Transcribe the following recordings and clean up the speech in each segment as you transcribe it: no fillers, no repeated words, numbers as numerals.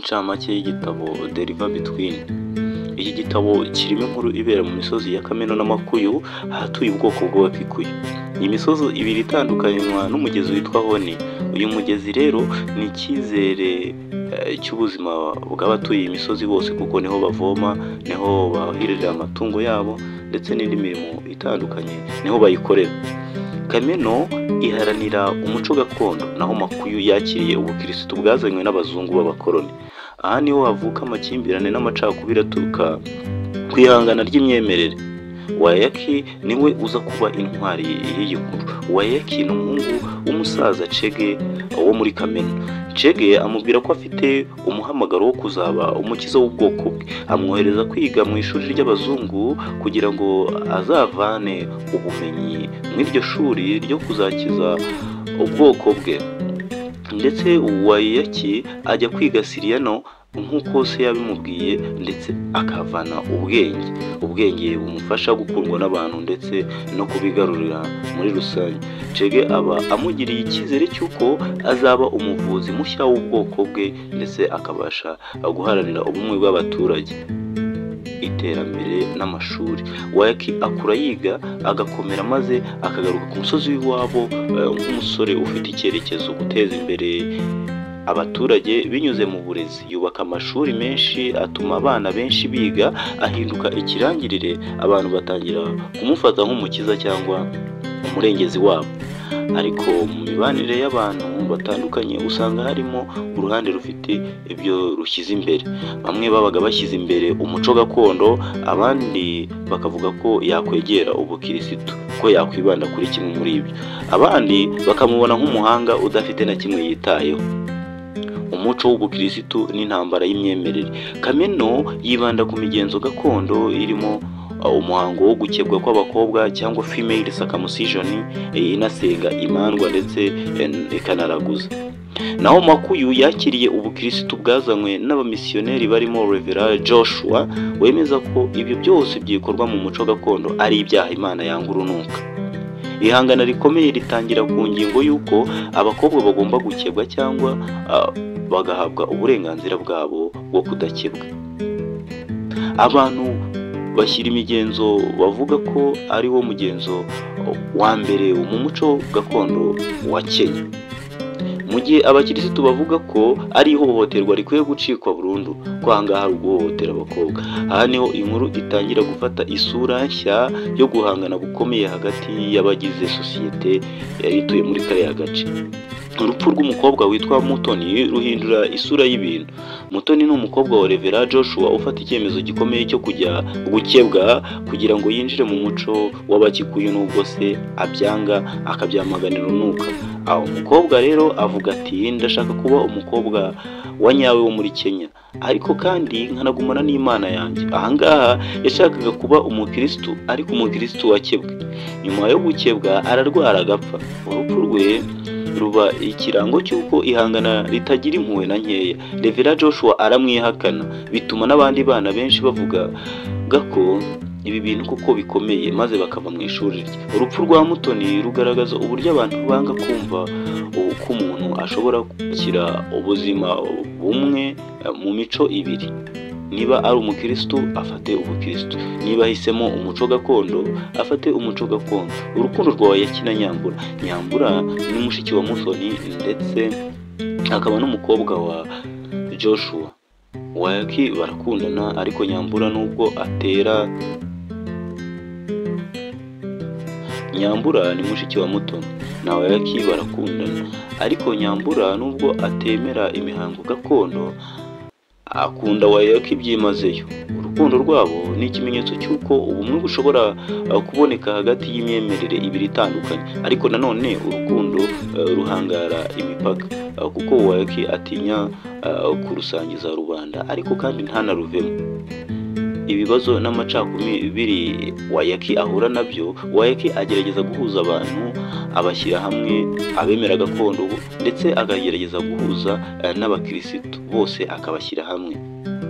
incamake y'igitabo The River Between. Iki gitabo kirimo inkuru ibera mu misozi ya Kameno n'Amakuyu ahatuye ubwoko bw'Abakikuyu. Iyi misozi ibiri itandukanywa n'umugezi witwa Honi. Uyu mugezi rero ni icyizere cy'ubuzima bw'abatuye iyi misozi bose, kuko niho bavoma, niho bahirira amatungo yabo ndetse n'indi mirimo itandukanye niho bayikorera. Kameno iharanira umuco gakondo, naho Makuyu yakiriye ubukirisitu bwazanywe n'abazungu b'abakoloni. Aha niho havuka amakimbirane n'amacakubiri aturuka kwihangana ry'imyemerere. Wayaki niwe uza kuba intwari y'iyi nkuru. Wayaki ni umuhungu w'umusaza Chege wo muri Kameno. Chege amubwira ko afite umuhamagaro wo kuzaba umukiza w'ubwoko bwe. Amwohereza kwiga mu ishuri ry'abazungu kugira ngo azavane ubumenyi mw'iryo shuri ryo kuzakiza ubwoko bwe. Ndetse Wayaki ajya kwiga Siriyano nk'uko se yabimubwiye, ndetse akavana ubwenge bumufasha gukundwa n'abantu ndetse no kubigarurira muri rusange. Chege aba amugiriye icyizere cy'uko azaba umuvuzi mushya w'ubwoko bwe, ndetse akabasha guharanira ubumwe bw'abaturage, iterambere n'amashuri. Wayaki akura yiga agakomera, maze akagaruka ku musozi w'iwabo nk'umusore ufite icyerekezo, guteza imbere abaturage binyuze mu burezi. Yubaka amashuri menshi, atuma abana benshi biga, ahinduka ikirangirire. Abantu batangira kumufata nk'umukiza cyangwa umurengezi wabo. Ariko mu mibanire y'abantu batandukanye usanga harimo uruhande rufite ibyo rushyize imbere. Bamwe babaga bashyize imbere umuco gakondo, abandi bakavuga ko yakwegera ubukirisitu, ko yakwibanda kuri kimwe muri ibyo. Abandi bakamubona nk'umuhanga udafite na kimwe yitayeho. Umuco w'ubukirisitu n'intambara y'imyemerere. Kameno yibanda ku migenzo gakondo irimo umuhango wo gukebwa kw'abakobwa cyangwa female circumcision, inasenga imandwa ndetse ikanaraguza. Naho Makuyu yakiriye ubukirisitu bwazanywe n'abamisiyoneri barimo Reverend Joshua, wemeza ko ibyo byose byikorwa mu muco gakondo ari ibyaha Imana yanga urunuka. Ihangana rikomeye ritangira ku ngingo y'uko abakobwa bagomba gukebwa cyangwa bagahabwa uburenganzira bwabo bwo kudakebwa. Abantu bashyira imigenzo bavuga ko ari wo mugenzo wa mbere mu muco gakondo wa Kenya, mu gihe abakirisitu bavuga ko ari ihohoterwa rikwiye gucikwa burundu, ko ahangaha hari uguhohotera abakobwa. Aha niho inkuru itangira gufata isura nshya yo guhangana gukomeye hagati y'abagize sosiyete yari ituye muri kariya gace. Urupfu rw'umukobwa witwa Mutoni ruhindura isura y'ibintu. Mutoni ni umukobwa wa Reverend Joshua ufata icyemezo gikomeye cyo kujya gukebwa kugira ngo yinjire mu muco w'Abakikuyu, nubwo se abyanga akabyamaganira urunuka. Aho umukobwa rero avuga ati, ndashaka kuba umukobwa wa nyawe wo muri Kenya, ariko kandi nkanagumana n'Imana yanjye. Ahangaha yashakaga kuba umukirisitu, ariko umukirisitu wakebwe. Nyuma yo gukebwa ararwara agapfa. Urupfu rwe ruba ikirango cy'uko ihangana ritagira impuhwe na nkeya. Reverend Joshua aramwihakana, bituma n'abandi bana benshi bavuga ko ibi bintu kuko bikomeye, maze bakava mu ishuri rye. Urupfu rwa Mutoni rugaragaza uburyo abantu banga kumva uko umuntu ashobora gukira ubuzima bumwe mu mico ibiri. Niba ari umukirisitu afate ubukirisitu, niba ahisemo umuco gakondo afate umuco gakondo. Urukundo rwa Wayaki na Nyambura ni mushiki wa Mutoni ndetse akaba n'umukobwa wa Joshua. Wayaki barakundana, ariko Nyambura nubwo atera Nyambura ni mushiki wa Mutoni na Wayaki barakundana, ariko Nyambura nubwo atemera imihango gakondo akunda Wayaki byimazeyo. Urukundo rwabo ni ikimenyetso cy'uko ubumwe bushobora kuboneka hagati y'imyemerere ibiri itandukanye, ariko nanone urukundo ruhangara imipaka, kuko Wayaki atinya kurusangiza rubanda, ariko kandi ntanaruvemo. Ibibazo n'amacakubiri Wayaki ahura nabyo, Wayaki agerageza guhuza abantu, abashyira hamwe, abemera gakondo ndetse akagerageza guhuza n'abakirisitu bose, akabashyira hamwe,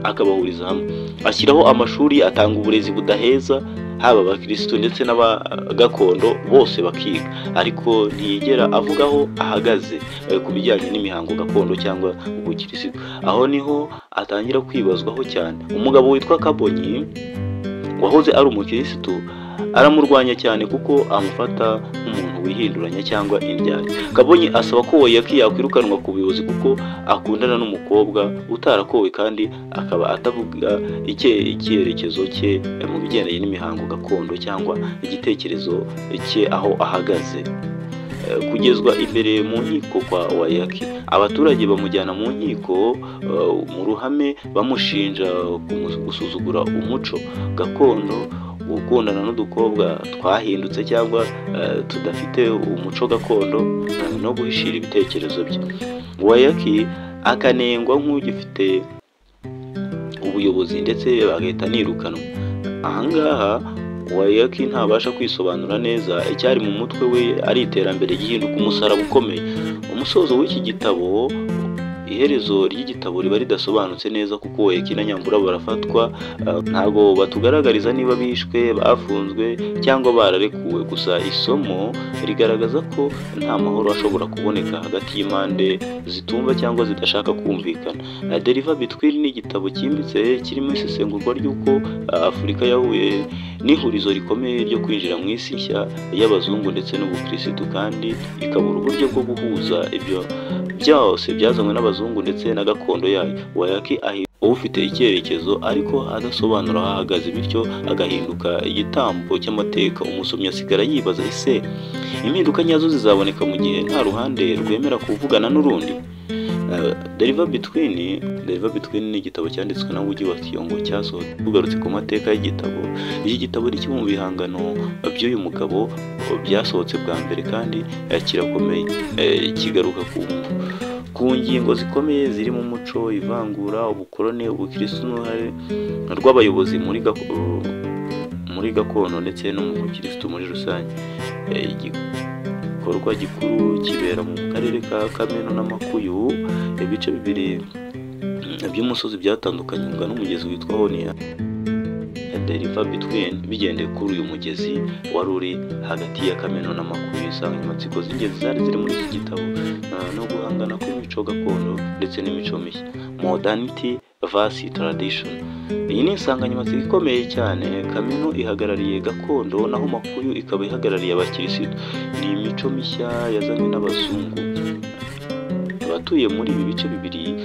akabahuriza hamwe. Ashyiraho amashuri, atanga uburezi budaheza, haba abakirisitu ndetse n'abagakondo bose bakiga, ariko ntiyigera avuga aho ahagaze ku bijyanye n'imihango gakondo cyangwa ubukirisitu. Aho niho atangira kwibazwaho cyane. Umugabo witwa Kabonyi wahoze ari umukirisitu aramurwanya cyane kuko amufata nk'umuntu wihinduranya cyangwa indyarya. Kabonyi asaba ko Wayaki yakwirukanwa ku buyobozi kuko akundana n'umukobwa utarakowe kandi akaba atavuga icyerekezo cye mu bigendanye n'imihango gakondo cyangwa igitekerezo cye aho ahagaze. Kugezwa imbere mu nkiko kwa Wayaki, abaturage bamujyana mu nkiko mu ruhame bamushinja gusuzugura umuco gakondo, gukundana n'udukobwa twahindutse cyangwa tudafite umuco gakondo no guhishira ibitekerezo bye. Wayaki akanengwa nk'ugifite ubuyobozi ndetse bagahita nirukanwa. Ahangaha Wayaki ntabasha kwisobanura neza, icyari mu mutwe we ari iterambere gihinduka umusaraba ukomeye. Umusozo w'iki gitabo, iherezo ry'igitabo riba ridasobanutse neza kuko Wayaki na Nyambura barafatwa, ntabwo batugaragariza niba bishwe, bafunzwe cyangwa bararekuwe. Gusa isomo rigaragaza ko nta mahoro ashobora kuboneka hagati y'impande zitumva cyangwa zidashaka kumvikana. The River Between ni igitabo cyimbitse kirimo isesengurwa ry'uko Afurika yahuye n'ihurizo rikomeye ryo kwinjira mu isi nshya y'abazungu ndetse n'ubukirisitu, kandi ikabura uburyo bwo guhuza ibyo byose byazanywe n'abazungu ndetse na gakondo yayo. Wayaki ufite icyerekezo ariko adasobanura aho ahagaze, bityo agahinduka igitambo cy'amateka. Umusomyi asigara yibaza, ese impinduka nyazo zizaboneka mu gihe nta ruhande rwemera kuvugana n'urundi? The River Between ni igitabo cyanditswe na Ngugi wa Thiong'o cyasohotse. Tugarutse ku mateka y'igitabo, iki gitabo ni kimwe mu bihangano by'uyu mugabo byasohotse bwa mbere kandi kirakomeye. Kigaruka ku ngingo zikomeye zirimo umuco, ivangura, ubukoloni, ubukirisitu n'uruhare rw'abayobozi muri gakondo ndetse no mu bukirisitu muri rusange. Igikorwa gikuru kibera mu karere ka Kameno n'Amakuyu, ibice bibiri by'umusozi byatandukanywaga n'umugezi witwa Honia. The River Between bigendeye kuri uyu mugezi wari uri hagati ya Kameno n'Amakuyu. Insanganyamatsiko z'ingenzi zari ziri muri iki gitabo no guhangana kw'imico gakondo ndetse n'imico mishya, modernity versus tradition. Iyi ni insanganyamatsiko ikomeye cyane. Kameno ihagarariye gakondo naho Makuyu ikaba ihagarariye abakirisitu. Ni imico mishya yazanywe n'abazungu. Abatuye muri ibi bice bibiri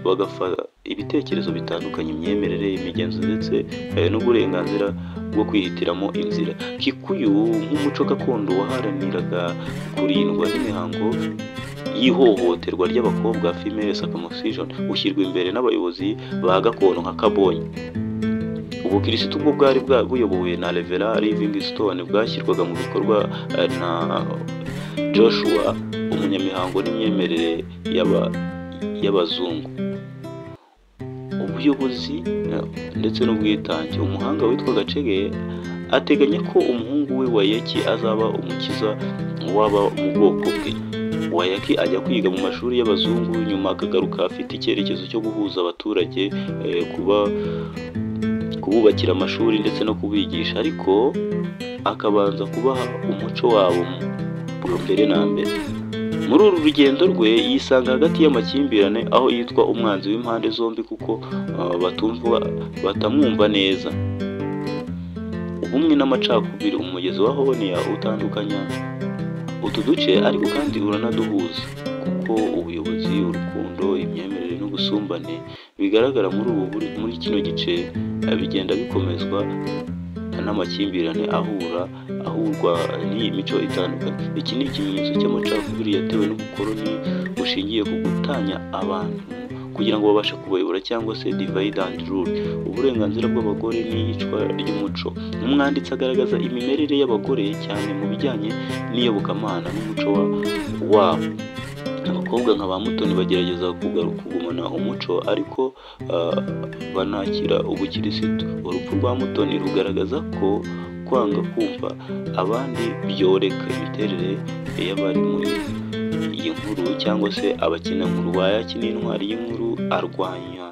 bagafata ibitekerezo bitandukanye, imyemerere, imigenzo ndetse n'uburenganzira bwo kwihitiramo inzira. Kikuyu nk'umuco gakondo waharaniraga kurindwa n'imihango y'ihohoterwa ry'abakobwa, female circumcision, ushyirwa imbere n'abayobozi ba gakondo nka Kabonyi. Ubukirisitu bwo bwari buyobowe na Reverend Livingstone bwashyirwaga mu bikorwa na Joshua, umunyamihango n'imyemerere y'abazungu. Ubuyobozi ndetse n'ubwitange. Umuhanga witwa Gacege ateganya ko umuhungu we Wayaki azaba umukiza waba mu bwoko bwe. Wayaki ajya kwiga mu mashuri y'abazungu, nyuma akagaruka afite icyerekezo cyo guhuza abaturage, kububakira amashuri ndetse no kubigisha, ariko akabanza kubaha umuco wabo mbere na mbere. Muri uru rugendo rwe yisanga hagati y'amakimbirane, aho yitwa umwanzi w'impande zombi kuko batamwumva neza. Ubumwe n'amacakubiri. Umugezi wa Honia utandukanya utu duce ariko kandi uranaduhuza, kuko ubuyobozi, urukundo, imyemerere n'ubusumbane bigaragara muri kino gice bigenda bikomezwa n'amakimbirane ahurwa n'iyi mico itandukanye. Iki ni ikimenyetso cy'amacakubiri yatewe n'ubukoloni bushingiye ku gutanya abantu kugira ngo babashe kubayobora, cyangwa se divide and rule. Uburenganzira bw'abagore n'iyicwa ry'umuco. Umwanditsi agaragaza imimerere y'abagore cyane mu bijyanye n'iyobokamana n'umuco wabo. Abakobwa nka ba Mutoni bagerageza kugumana umuco ariko banakira ubukirisitu. Urupfu rwa Mutoni rugaragaza ko kwanga kumva abandi byoreka imiterere y'abari muri iyi nkuru cyangwa se abakina nkuru. Wayaki n'intwari y'inkuru arwanya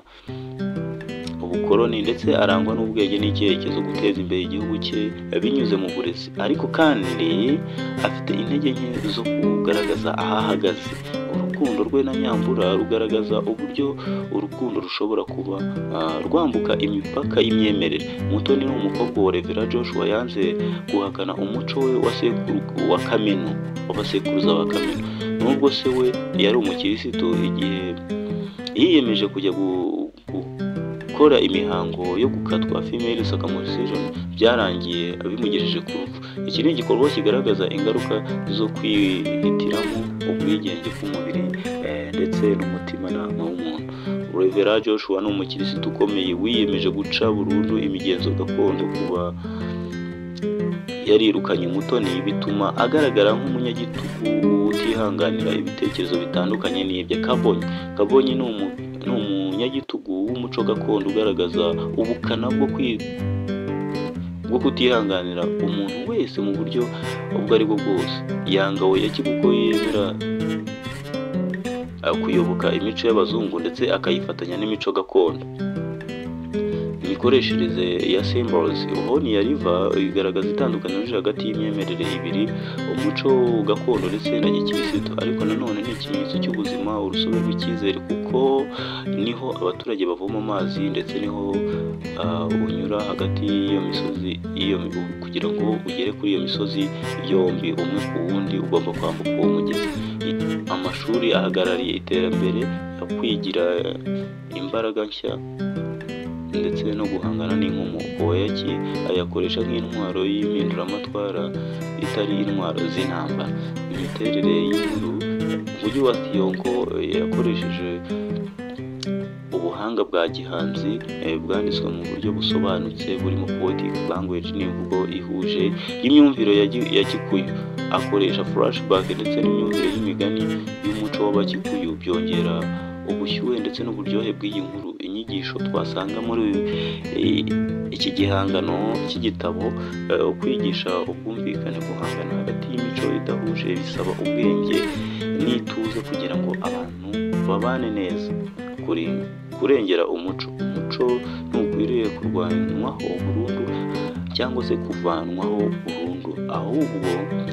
ubukoloni ndetse arangwa n'ubwenge n'icyerekezo guteza imbere igihugu cye binyuze mu burezi, ariko kandi afite intege nke zo kugaragaza aho ahagaze. Urukundo rwe na Nyambura rugaragaza uburyo urukundo rushobora kuba rwambuka imipaka y'imyemerere. Mutoni ni umukobwa wa Rev Joshua yanze guhakana umuco we wa Kameno, w'abasekuruza ba Kameno. Nubwo se we yari umukirisitu, igihe yiyemeje kujya gukora imihango yo gukatwa female circumcision byarangiye bimugejeje ku rupfu. Iki ni igikorwa kigaragaza ingaruka zo kwihitiramo ubwigenge bw'umubiri ndetse n'umutimanama w'umuntu. Rev Joshua ni umukirisitu ukomeye wiyemeje guca burundu imigenzo gakondo. Kuba yarirukanye Mutoni bituma agaragara nk'umunyagitugu utihanganira ibitekerezo bitandukanye n'ibya Kabonyi. Kabonyi ni umunyagitugu w'umuco gakondo ugaragaza ubukana bwo kutihanganira umuntu wese mu buryo ubwo ari bwo bwose. Yanga Oyaki kuko yemera kuyoboka imico y'abazungu ndetse akayifatanya n'imico gakondo. Imikoreshereze ya symbols uhoni ya river igaragaza itandukaniro riri hagati y'imyemerere ibiri, umuco gakondo ndetse na gikirisitu, ariko nanone ni ikimenyetso cy'ubuzima, urusobe rw'icyizere, kuko niho abaturage bavoma amazi ndetse niho unyura hagati y'iyo misozi kugira ngo ugere kuri iyo misozi yombi umwe ku wundi ugomba kwambuka uwo mugezi. Amashuri ahagarariye iterambere, kwigira imbaraga nshya ndetse no guhangana n'inkomoko. Oyaki ayakoresha nk'intwaro y'impinduramatwara itari intwaro z'intambara. Imiterere y'inkuru, umujyi wa Thiongo yakoresheje ubuhanga bwa gihanzi bwanditswe mu buryo busobanutse burimo poetic language n'imvugo ihuje y'imyumvire ya Kikuyu. Akoresha flashback ndetse n'imyumvire y'imigani y'umuco w'Abakikuyu, byongera ubushyuhe ndetse n'uburyohe bw'iyi nkuru. Inyigisho twasanga muri iki gihangano cy'igitabo, kwigisha ubwumvikane, guhangana hagati y'imico idahuje bisaba ubwenge n'ituze kugira ngo abantu babane neza. Kurengera umuco ntukwiriye kurwanwaho burundu cyangwa se kuvanwaho burundu, ahubwo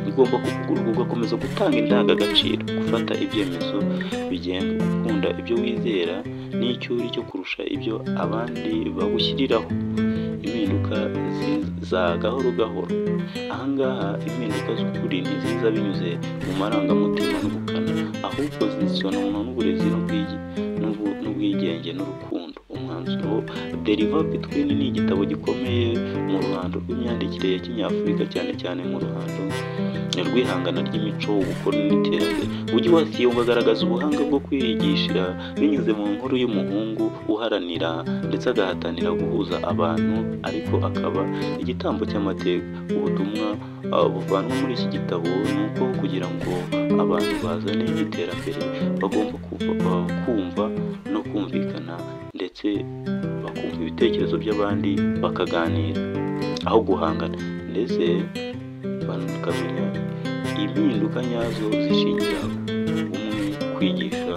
bigomba kuvugururwa ugakomeza gutanga indangagaciro, gufata ibyemezo bigenga, gukunda ibyo wizera n'icyuri cyo kurusha ibyo abandi bagushyiriraho. Impinduka za gahoro gahoro. Ahangaha impinduka z'ukuri ntiziza binyuze mu marangamutima n'ubukana, ahubwo zizanwa n'uburezi n'ubwigenge n'urukundo. Umwanzuro, The River Between ni igitabo gikomeye mu ruhando rw'imyandikire ya Kinyafurika, cyane cyane mu ruhando rw'ihangana ry'imico, ubukoloni n'iterambere. Umujyi wa Thiongo agaragaza ubuhanga bwo kwiyigisha binyuze mu nkuru y'umuhungu uharanira ndetse agahatanira guhuza abantu, ariko akaba igitambo cy'amateka. Ubutumwa buvanwa muri iki gitabo ni uko kugira ngo abantu bazane iterambere bagomba kumva no kumvikana ndetse bakumva ibitekerezo by'abandi bakaganira aho guhangana, ndetse bakamenya impinduka nyazo zishingira umwe, kwigisha